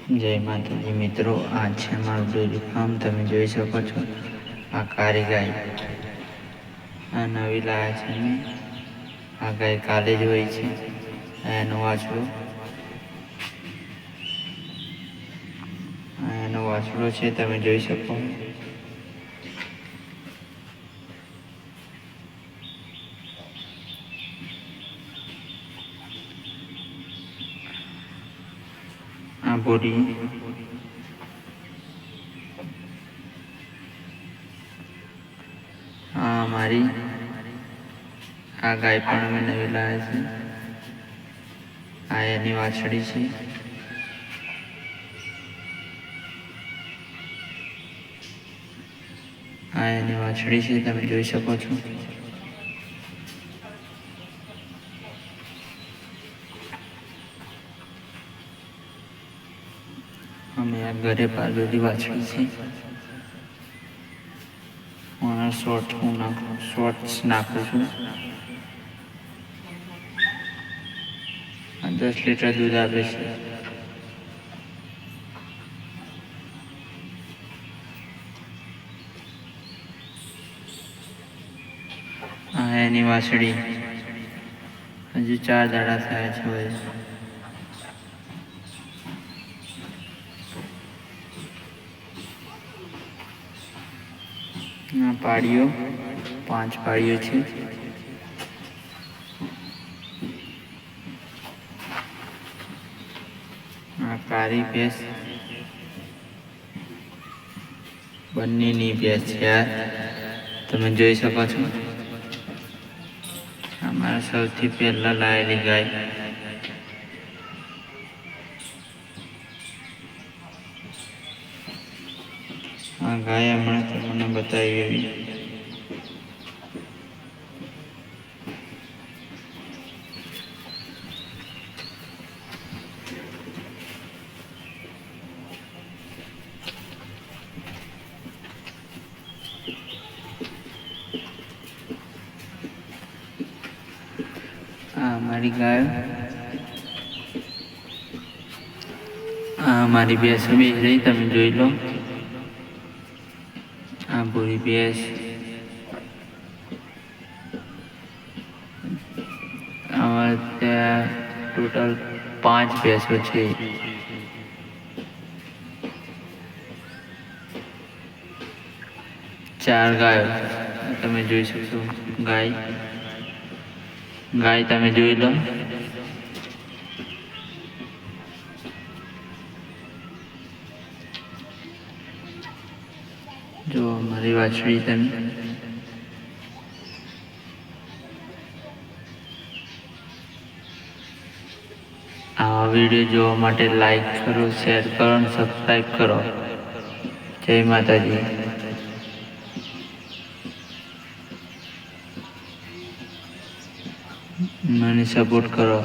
જય માતાજી મિત્રો, આ છે અમારું ડેરી ફાર્મ. તમે જોઈ શકો છો આ કાળી ગાય. આ નવી લાયા છે અમે. આ ગાય કાલે જ હોય છે. એનો વાછડો છે, તમે જોઈ શકો. આ બોડી મારી આ ગાય પણ અમે નવી લાવ્યા છે. આ એની વાછડી છે. આ એની વાછડી છે, તમે જોઈ શકો છો. અમે આ ઘરે પાલેલી વાછડી છે. શોર્ટ્સ નાખું છું. 10 લીટર દૂધ આપે છે. આ એની વાછડી હજુ 4 દાડા થયા છે. પાડીઓ 5 પાડીઓ છે. આ કાળી ભેંસ બંનેની ભેંસ છે. તમે જોઈ શકો છો. અમારા સૌથી પહેલા લાયેલી ગાય. આ ગાય હમણાં તમને બતાવી એવી. આ મારી ગાય. આ મારી ભેંસ બે રહી, તમે જોઈ લો. આ પૂરી ભેંસ. અમારે ત્યાં ટોટલ 5 ભેંસો છે. ચાર ગાયો તમે જોઈ શકશો. ગાય તમે જોઈ લો. જો મારી વાછડી તમે. આવા વિડીયો જોવા માટે લાઈક કરો, શેર કરો અને સબસ્ક્રાઈબ કરો. જય માતાજી. મને સપોર્ટ કરો.